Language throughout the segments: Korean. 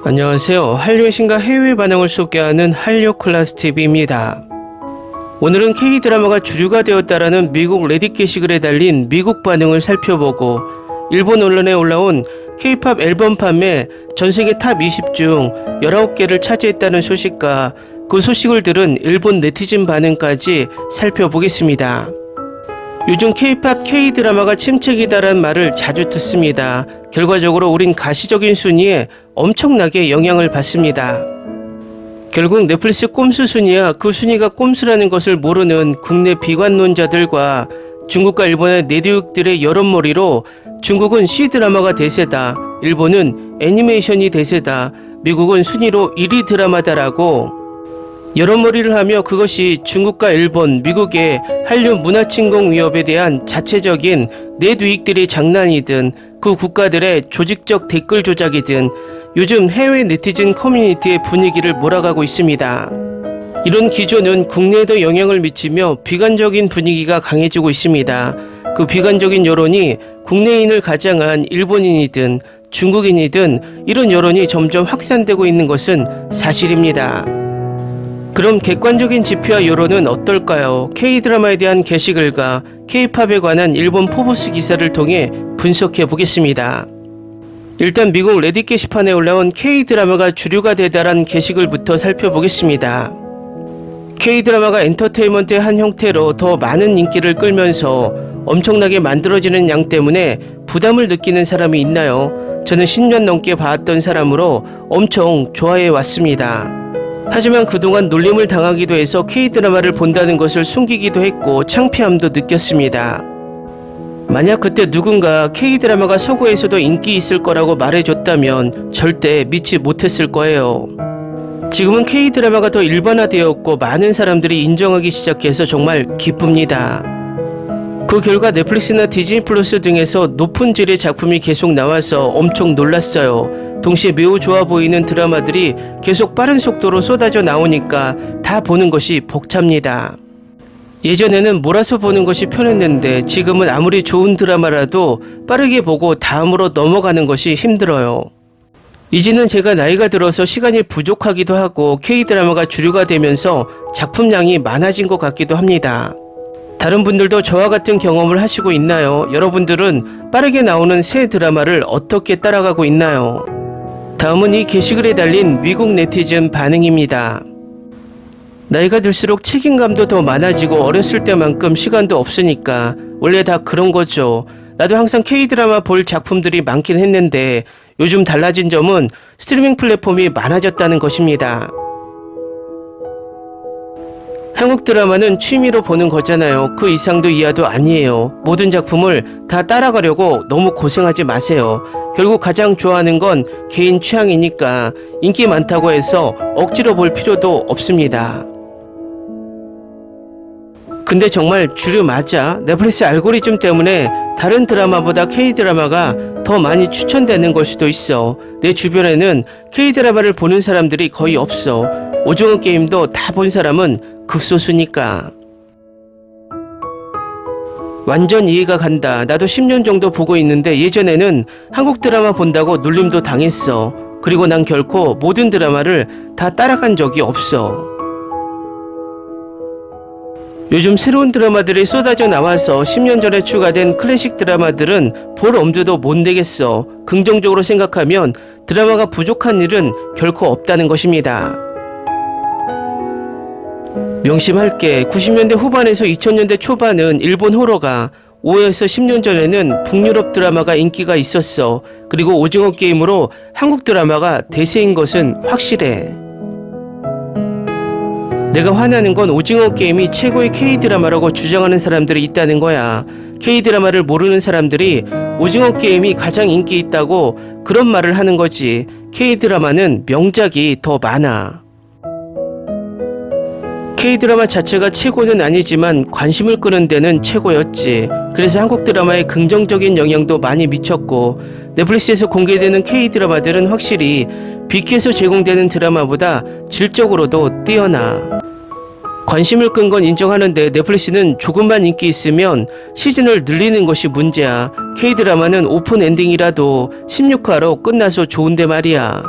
안녕하세요. 한류의 신과 해외 반응을 소개하는 한류클래스TV입니다. 오늘은 K드라마가 주류가 되었다라는 미국 레딧 게시글에 달린 미국 반응을 살펴보고 일본 언론에 올라온 K-POP 앨범 판매 전세계 탑 20 중 19개를 차지했다는 소식과 그 소식을 들은 일본 네티즌 반응까지 살펴보겠습니다. 요즘 K-POP K드라마가 침체기다라는 말을 자주 듣습니다. 결과적으로 우린 가시적인 순위에 엄청나게 영향을 받습니다. 결국 넷플릭스 꼼수 순위야 그 순위가 꼼수라는 것을 모르는 국내 비관론자들과 중국과 일본의 내교육들의 여론몰이로 중국은 C드라마가 대세다, 일본은 애니메이션이 대세다, 미국은 순위로 1위 드라마다라고 여론몰이를 하며 그것이 중국과 일본, 미국의 한류 문화침공 위협에 대한 자체적인 내두익들이 장난이든 그 국가들의 조직적 댓글 조작이든 요즘 해외 네티즌 커뮤니티의 분위기를 몰아가고 있습니다. 이런 기조는 국내에도 영향을 미치며 비관적인 분위기가 강해지고 있습니다. 그 비관적인 여론이 국내인을 가장한 일본인이든 중국인이든 이런 여론이 점점 확산되고 있는 것은 사실입니다. 그럼 객관적인 지표와 여론은 어떨까요? K드라마에 대한 게시글과 K-팝에 관한 일본 포브스 기사를 통해 분석해 보겠습니다. 일단 미국 레딧 게시판에 올라온 K드라마가 주류가 되다란 게시글부터 살펴보겠습니다. K드라마가 엔터테인먼트의 한 형태로 더 많은 인기를 끌면서 엄청나게 만들어지는 양 때문에 부담을 느끼는 사람이 있나요? 저는 10년 넘게 봐왔던 사람으로 엄청 좋아해 왔습니다. 하지만 그동안 놀림을 당하기도 해서 K드라마를 본다는 것을 숨기기도 했고 창피함도 느꼈습니다. 만약 그때 누군가 K드라마가 서구에서도 인기 있을 거라고 말해줬다면 절대 믿지 못했을 거예요. 지금은 K드라마가 더 일반화되었고 많은 사람들이 인정하기 시작해서 정말 기쁩니다. 그 결과 넷플릭스나 디즈니 플러스 등에서 높은 질의 작품이 계속 나와서 엄청 놀랐어요. 동시에 매우 좋아 보이는 드라마들이 계속 빠른 속도로 쏟아져 나오니까 다 보는 것이 벅찹니다. 예전에는 몰아서 보는 것이 편했는데 지금은 아무리 좋은 드라마라도 빠르게 보고 다음으로 넘어가는 것이 힘들어요. 이제는 제가 나이가 들어서 시간이 부족하기도 하고 K드라마가 주류가 되면서 작품량이 많아진 것 같기도 합니다. 다른 분들도 저와 같은 경험을 하시고 있나요? 여러분들은 빠르게 나오는 새 드라마를 어떻게 따라가고 있나요? 다음은 이 게시글에 달린 미국 네티즌 반응입니다. 나이가 들수록 책임감도 더 많아지고 어렸을 때만큼 시간도 없으니까 원래 다 그런 거죠. 나도 항상 K드라마 볼 작품들이 많긴 했는데 요즘 달라진 점은 스트리밍 플랫폼이 많아졌다는 것입니다. 한국 드라마는 취미로 보는 거잖아요. 그 이상도 이하도 아니에요. 모든 작품을 다 따라가려고 너무 고생하지 마세요. 결국 가장 좋아하는 건 개인 취향이니까 인기 많다고 해서 억지로 볼 필요도 없습니다. 근데 정말 주류 맞아? 넷플릭스 알고리즘 때문에 다른 드라마보다 K드라마가 더 많이 추천되는 걸 수도 있어. 내 주변에는 K드라마를 보는 사람들이 거의 없어. 오징어 게임도 다 본 사람은 극소수니까. 완전 이해가 간다. 나도 10년 정도 보고 있는데 예전에는 한국 드라마 본다고 놀림도 당했어. 그리고 난 결코 모든 드라마를 다 따라간 적이 없어. 요즘 새로운 드라마들이 쏟아져 나와서 10년 전에 추가된 클래식 드라마들은 볼 엄두도 못 내겠어. 긍정적으로 생각하면 드라마가 부족한 일은 결코 없다는 것입니다. 명심할게. 90년대 후반에서 2000년대 초반은 일본 호러가, 5에서 10년 전에는 북유럽 드라마가 인기가 있었어. 그리고 오징어 게임으로 한국 드라마가 대세인 것은 확실해. 내가 화나는 건 오징어 게임이 최고의 K드라마라고 주장하는 사람들이 있다는 거야. K드라마를 모르는 사람들이 오징어 게임이 가장 인기 있다고 그런 말을 하는 거지. K드라마는 명작이 더 많아. K드라마 자체가 최고는 아니지만 관심을 끄는 데는 최고였지. 그래서 한국 드라마에 긍정적인 영향도 많이 미쳤고 넷플릭스에서 공개되는 K드라마들은 확실히 빅에서 제공되는 드라마보다 질적으로도 뛰어나. 관심을 끈 건 인정하는데 넷플릭스는 조금만 인기 있으면 시즌을 늘리는 것이 문제야. K드라마는 오픈 엔딩이라도 16화로 끝나서 좋은데 말이야.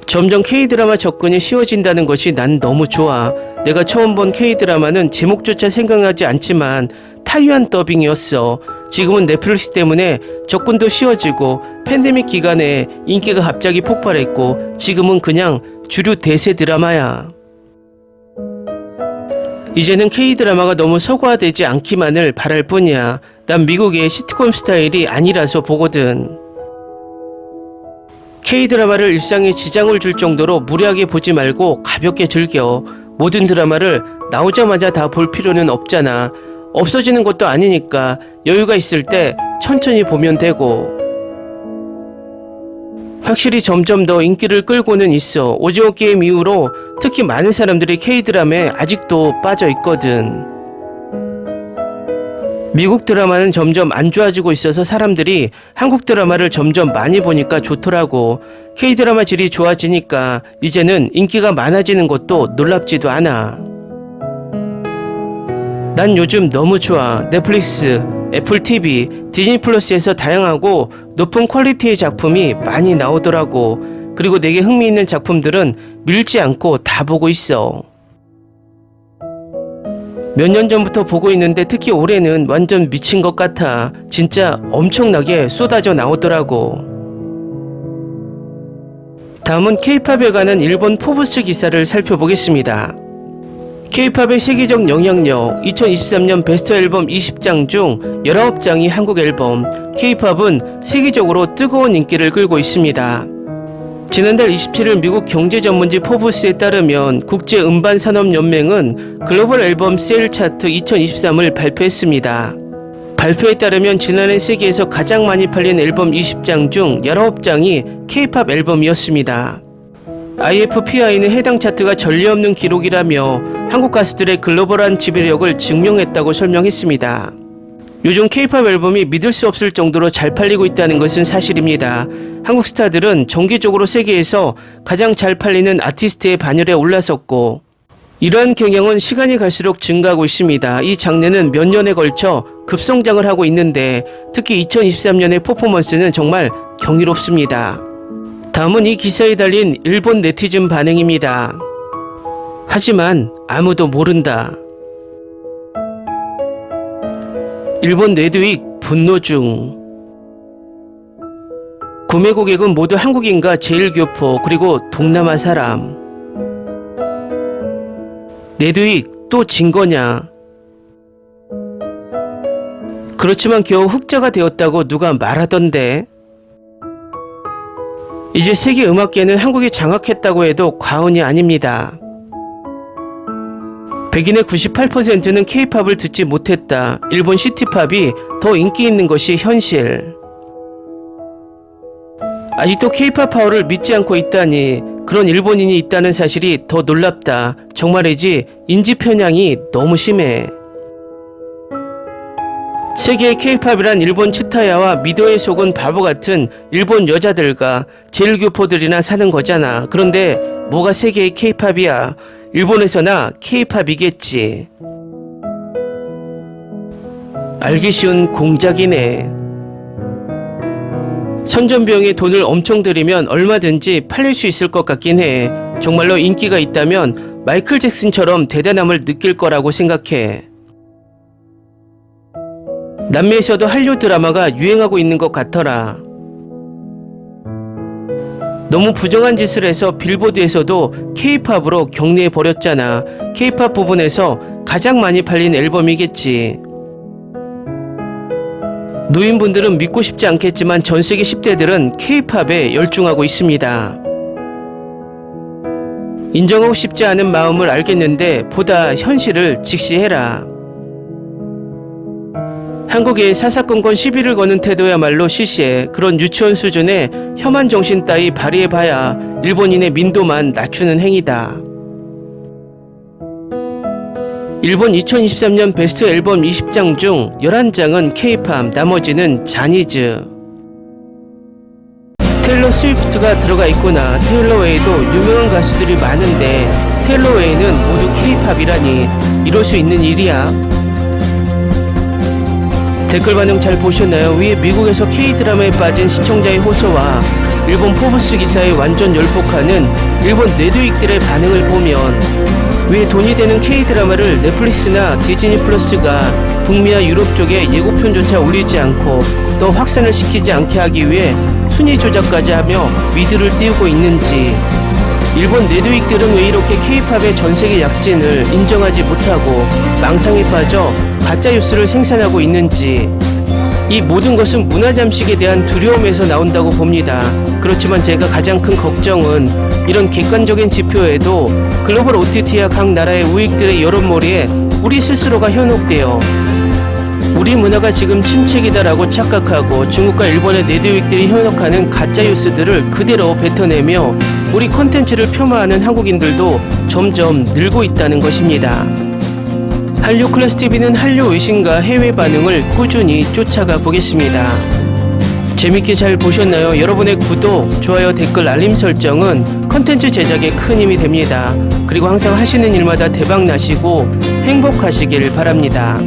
점점 K-드라마 접근이 쉬워진다는 것이 난 너무 좋아. 내가 처음 본 K-드라마는 제목조차 생각나지 않지만 타이완 더빙이었어. 지금은 넷플릭스 때문에 접근도 쉬워지고 팬데믹 기간에 인기가 갑자기 폭발했고 지금은 그냥 주류 대세 드라마야. 이제는 K-드라마가 너무 서구화되지 않기만을 바랄 뿐이야. 난 미국의 시트콤 스타일이 아니라서 보거든. K-드라마를 일상에 지장을 줄 정도로 무리하게 보지 말고 가볍게 즐겨. 모든 드라마를 나오자마자 다 볼 필요는 없잖아. 없어지는 것도 아니니까 여유가 있을 때 천천히 보면 되고. 확실히 점점 더 인기를 끌고는 있어. 오징어 게임 이후로 특히 많은 사람들이 K-드라마에 아직도 빠져 있거든. 미국 드라마는 점점 안 좋아지고 있어서 사람들이 한국 드라마를 점점 많이 보니까 좋더라고. K-드라마 질이 좋아지니까 이제는 인기가 많아지는 것도 놀랍지도 않아. 난 요즘 너무 좋아. 넷플릭스, 애플 TV, 디즈니 플러스에서 다양하고 높은 퀄리티의 작품이 많이 나오더라고. 그리고 내게 흥미있는 작품들은 밀지 않고 다 보고 있어. 몇 년 전부터 보고 있는데 특히 올해는 완전 미친 것 같아. 진짜 엄청나게 쏟아져 나오더라고. 다음은 K-팝에 관한 일본 포브스 기사를 살펴보겠습니다. K-팝의 세계적 영향력 2023년 베스트 앨범 20장 중 19장이 한국 앨범. K-팝은 세계적으로 뜨거운 인기를 끌고 있습니다. 지난달 27일 미국 경제 전문지 포브스에 따르면 국제음반산업연맹은 글로벌 앨범 세일 차트 2023을 발표했습니다. 발표에 따르면 지난해 세계에서 가장 많이 팔린 앨범 20장 중 19장이 K-팝 앨범이었습니다. IFPI는 해당 차트가 전례 없는 기록이라며 한국 가수들의 글로벌한 지배력을 증명했다고 설명했습니다. 요즘 K-팝 앨범이 믿을 수 없을 정도로 잘 팔리고 있다는 것은 사실입니다. 한국 스타들은 정기적으로 세계에서 가장 잘 팔리는 아티스트의 반열에 올라섰고 이러한 경향은 시간이 갈수록 증가하고 있습니다. 이 장르는 몇 년에 걸쳐 급성장을 하고 있는데 특히 2023년의 퍼포먼스는 정말 경이롭습니다. 다음은 이 기사에 달린 일본 네티즌 반응입니다. 하지만 아무도 모른다. 일본 뇌드윅 분노 중. 구매 고객은 모두 한국인과 제일교포 그리고 동남아 사람. 뇌드윅 또 진 거냐. 그렇지만 겨우 흑자가 되었다고 누가 말하던데. 이제 세계 음악계는 한국이 장악했다고 해도 과언이 아닙니다. 백인의 98%는 K-팝을 듣지 못했다. 일본 시티팝이 더 인기 있는 것이 현실. 아직도 K-팝 파워를 믿지 않고 있다니. 그런 일본인이 있다는 사실이 더 놀랍다. 정말이지 인지 편향이 너무 심해. 세계의 K-팝이란 일본 츠타야와 미도에 속은 바보 같은 일본 여자들과 제일교포들이나 사는 거잖아. 그런데 뭐가 세계의 K-팝이야. 일본에서나 K-팝이겠지. 알기 쉬운 공작이네. 선전비용에 돈을 엄청 들이면 얼마든지 팔릴 수 있을 것 같긴 해. 정말로 인기가 있다면 마이클 잭슨처럼 대단함을 느낄 거라고 생각해. 남미에서도 한류 드라마가 유행하고 있는 것 같더라. 너무 부정한 짓을 해서 빌보드에서도 K-팝으로 격리해 버렸잖아. K-팝 부분에서 가장 많이 팔린 앨범이겠지. 노인분들은 믿고 싶지 않겠지만 전세계 10대들은 K-팝에 열중하고 있습니다. 인정하고 싶지 않은 마음을 알겠는데 보다 현실을 직시해라. 한국의 사사건건 시비를 거는 태도야말로 시시해. 그런 유치원 수준의 혐한 정신 따위 발휘해봐야 일본인의 민도만 낮추는 행위다. 일본 2023년 베스트 앨범 20장 중 11장은 K-팝, 나머지는 자니즈. 테일러 스위프트가 들어가 있구나. 테일러 외에도 유명한 가수들이 많은데 테일러 외에는 모두 K-팝이라니 이럴 수 있는 일이야? 댓글 반응 잘 보셨나요? 위에 미국에서 K-드라마에 빠진 시청자의 호소와 일본 포브스 기사에 완전 열폭하는 일본 네드윅들의 반응을 보면 왜 돈이 되는 K드라마를 넷플릭스나 디즈니 플러스가 북미와 유럽 쪽에 예고편조차 올리지 않고 더 확산을 시키지 않게 하기 위해 순위 조작까지 하며 미드를 띄우고 있는지, 일본 네드윅들은 왜 이렇게 K-팝의 전세계 약진을 인정하지 못하고 망상에 빠져 가짜 뉴스를 생산하고 있는지, 이 모든 것은 문화 잠식에 대한 두려움에서 나온다고 봅니다. 그렇지만 제가 가장 큰 걱정은 이런 객관적인 지표에도 글로벌 OTT와 각 나라의 우익들의 여론몰이에 우리 스스로가 현혹되어 우리 문화가 지금 침체기다라고 착각하고 중국과 일본의 네드윅들이 현혹하는 가짜 뉴스들을 그대로 뱉어내며 우리 콘텐츠를 폄하하는 한국인들도 점점 늘고 있다는 것입니다. 한류 클래스 TV는 한류 외신과 해외 반응을 꾸준히 쫓아가 보겠습니다. 재밌게 잘 보셨나요? 여러분의 구독, 좋아요, 댓글, 알림 설정은 컨텐츠 제작에 큰 힘이 됩니다. 그리고 항상 하시는 일마다 대박 나시고 행복하시길 바랍니다.